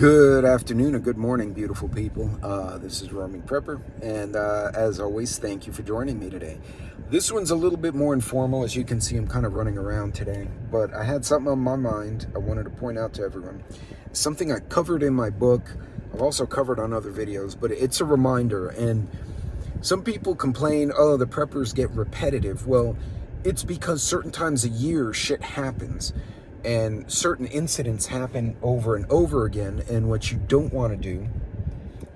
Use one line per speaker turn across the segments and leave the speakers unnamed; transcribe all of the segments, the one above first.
Good afternoon or good morning, beautiful people. This is Roaming Prepper, and as always, thank you for joining me today. This one's a little bit more informal. As you can see, I'm kind of running around today, but I had something on my mind I wanted to point out to everyone. Something I covered in my book. I've also covered on other videos, but it's a reminder. And some people complain, oh, the preppers get repetitive. Well, it's because certain times a year shit happens. And certain incidents happen over and over again, and what you don't want to do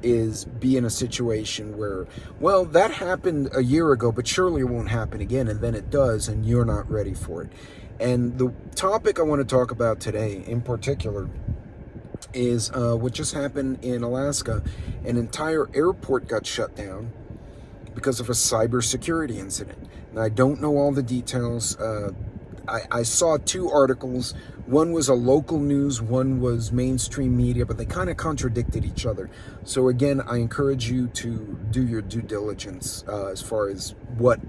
is be in a situation where, well, that happened a year ago, but surely it won't happen again, and then it does, and you're not ready for it. And the topic I want to talk about today, in particular, is what just happened in Alaska. An entire airport got shut down because of a cybersecurity incident. Now, I don't know all the details. I saw two articles. One was a local news, one was mainstream media, but they kind of contradicted each other. So again, I encourage you to do your due diligence as far as what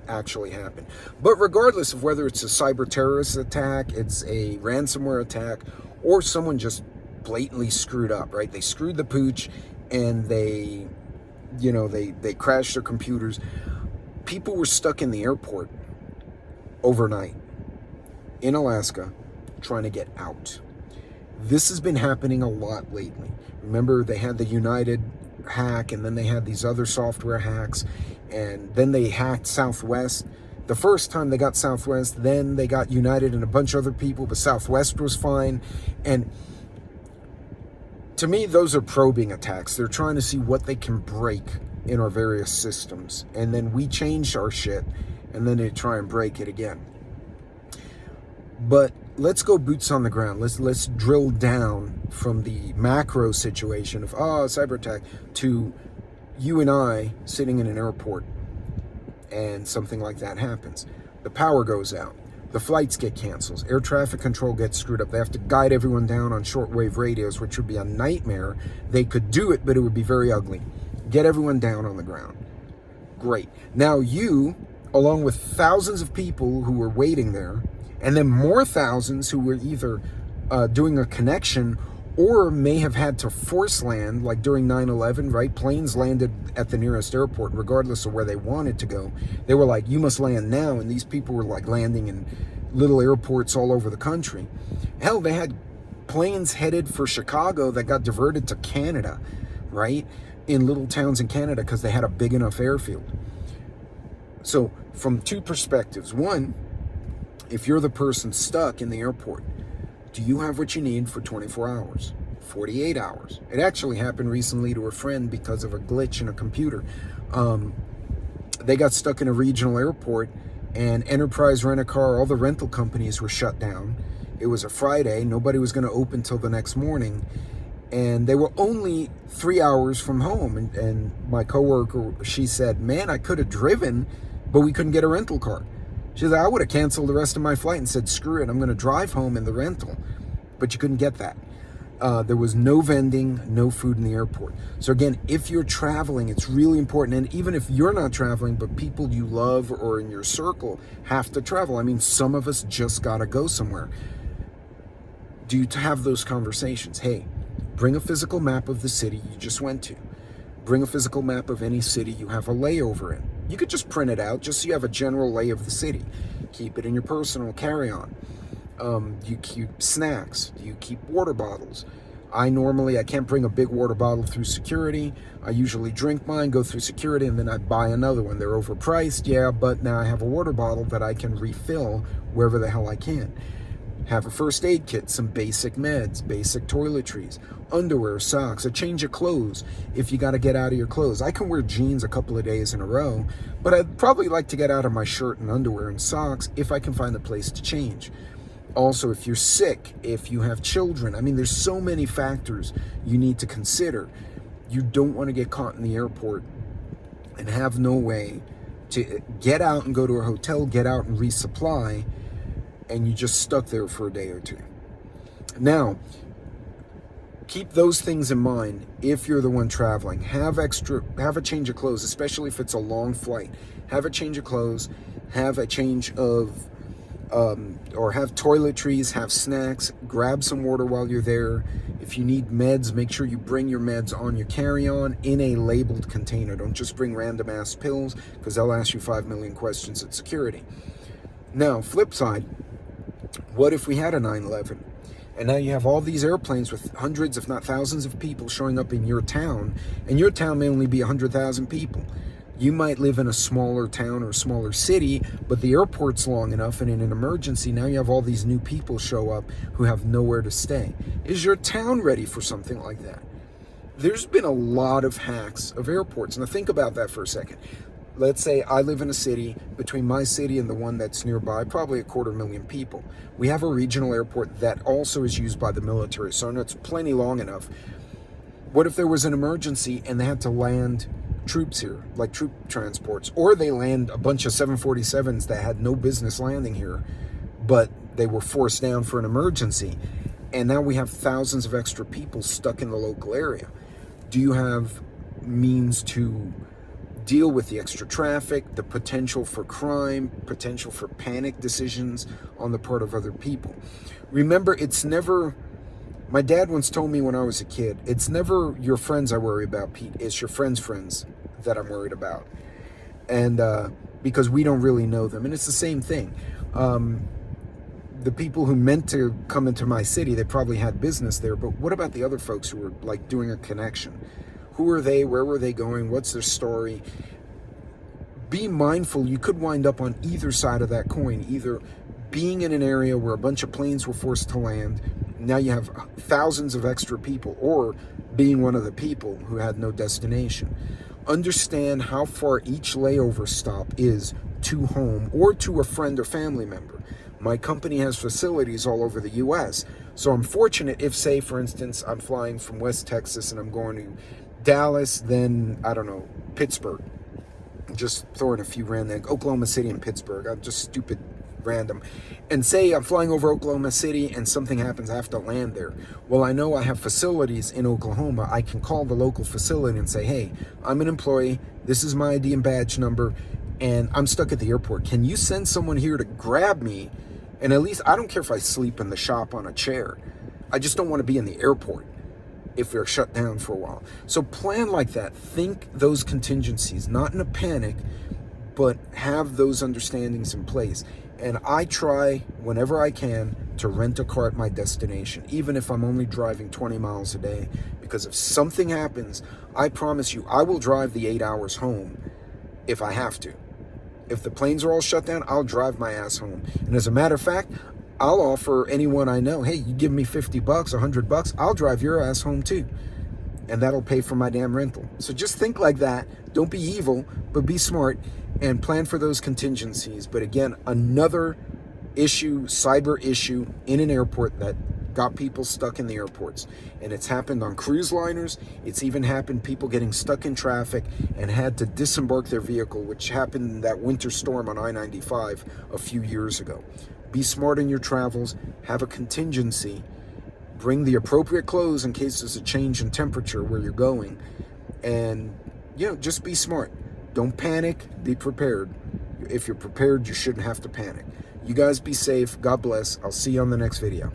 actually happened. But regardless of whether it's a cyber terrorist attack, it's a ransomware attack, or someone just blatantly screwed up, right? They screwed the pooch and they crashed their computers. People were stuck in the airport overnight in Alaska trying to get out. This has been happening a lot lately. Remember, they had the United hack, and then they had these other software hacks, and then they hacked Southwest. The first time they got Southwest, then they got United and a bunch of other people, but Southwest was fine. And to me, those are probing attacks. They're trying to see what they can break in our various systems, and then we change our shit, and then they try and break it again. But let's go boots on the ground. Let's drill down from the macro situation of cyber attack to you and I sitting in an airport, and something like that happens. The power goes out. The flights get canceled. Air traffic control gets screwed up. They have to guide everyone down on shortwave radios, which would be a nightmare. They could do it, but it would be very ugly. Get everyone down on the ground. Great. Now you, along with thousands of people who were waiting there, and then more thousands who were either doing a connection or may have had to force land, like during 9/11, right? Planes landed at the nearest airport, regardless of where they wanted to go. They were like, you must land now. And these people were like landing in little airports all over the country. Hell, they had planes headed for Chicago that got diverted to Canada, right? In little towns in Canada because they had a big enough airfield. So from two perspectives. One, if you're the person stuck in the airport, do you have what you need for 24 hours, 48 hours? It actually happened recently to a friend because of a glitch in a computer. They got stuck in a regional airport, and Enterprise Rent-A-Car, all the rental companies were shut down. It was a Friday. Nobody was going to open till the next morning. And they were only 3 hours from home. And my coworker, she said, man, I could have driven, but we couldn't get a rental car. She said, I would have canceled the rest of my flight and said, screw it, I'm going to drive home in the rental. But you couldn't get that. There was no vending, no food in the airport. So again, if you're traveling, it's really important. And even if you're not traveling, but people you love or in your circle have to travel. I mean, some of us just got to go somewhere. Do you have those conversations? Hey, bring a physical map of the city you just went to. Bring a physical map of any city you have a layover in. You could just print it out just so you have a general lay of the city. Keep it in your personal carry-on. You keep snacks. You keep water bottles. I can't bring a big water bottle through security. I usually drink mine, go through security, and then I buy another one. They're overpriced, yeah, but now I have a water bottle that I can refill wherever the hell I can. Have a first aid kit, some basic meds, basic toiletries, underwear, socks, a change of clothes if you got to get out of your clothes. I can wear jeans a couple of days in a row, but I'd probably like to get out of my shirt and underwear and socks if I can find a place to change. Also, if you're sick, if you have children, I mean, there's so many factors you need to consider. You don't want to get caught in the airport and have no way to get out and go to a hotel, get out and resupply, and you just stuck there for a day or two. Now, keep those things in mind if you're the one traveling. Have a change of clothes, especially if it's a long flight. Have a change of clothes, have a change of or have toiletries, have snacks, grab some water while you're there. If you need meds, make sure you bring your meds on your carry-on in a labeled container. Don't just bring random ass pills, because they'll ask you 5 million questions at security. Now, flip side, what if we had a 9/11? And now you have all these airplanes with hundreds, if not thousands of people showing up in your town, and your town may only be 100,000 people. You might live in a smaller town or a smaller city, but the airport's long enough, and in an emergency, now you have all these new people show up who have nowhere to stay. Is your town ready for something like that? There's been a lot of hacks of airports. Now think about that for a second. Let's say I live in a city, between my city and the one that's nearby, probably 250,000 people. We have a regional airport that also is used by the military, so I know it's plenty long enough. What if there was an emergency and they had to land troops here, like troop transports, or they land a bunch of 747s that had no business landing here, but they were forced down for an emergency, and now we have thousands of extra people stuck in the local area? Do you have means to deal with the extra traffic, the potential for crime, potential for panic decisions on the part of other people? Remember, it's never, my dad once told me when I was a kid, it's never your friends I worry about, Pete, it's your friends' friends that I'm worried about. And because we don't really know them. And it's the same thing. The people who meant to come into my city, they probably had business there, but what about the other folks who were like doing a connection? Who are they? Where were they going? What's their story? Be mindful. You could wind up on either side of that coin, either being in an area where a bunch of planes were forced to land, now you have thousands of extra people, or being one of the people who had no destination. Understand how far each layover stop is to home or to a friend or family member. My company has facilities all over the US, so I'm fortunate if, say, for instance, I'm flying from West Texas and I'm going to Dallas, then, I don't know, Pittsburgh. Just throwing a few random, Oklahoma City and Pittsburgh. I'm just stupid random. And say I'm flying over Oklahoma City and something happens, I have to land there. Well, I know I have facilities in Oklahoma. I can call the local facility and say, hey, I'm an employee. This is my ID and badge number, and I'm stuck at the airport. Can you send someone here to grab me? And at least, I don't care if I sleep in the shop on a chair. I just don't want to be in the airport if they're shut down for a while. So plan like that. Think those contingencies, not in a panic, but have those understandings in place. And I try, whenever I can, to rent a car at my destination, even if I'm only driving 20 miles a day. Because if something happens, I promise you, I will drive the 8 hours home if I have to. If the planes are all shut down, I'll drive my ass home. And as a matter of fact, I'll offer anyone I know, hey, you give me $50, $100, I'll drive your ass home too. And that'll pay for my damn rental. So just think like that. Don't be evil, but be smart and plan for those contingencies. But again, another issue, cyber issue in an airport that got people stuck in the airports. And it's happened on cruise liners. It's even happened people getting stuck in traffic and had to disembark their vehicle, which happened in that winter storm on I-95 a few years ago. Be smart in your travels, have a contingency, bring the appropriate clothes in case there's a change in temperature where you're going, and just be smart. Don't panic, be prepared. If you're prepared, you shouldn't have to panic. You guys be safe, God bless. I'll see you on the next video.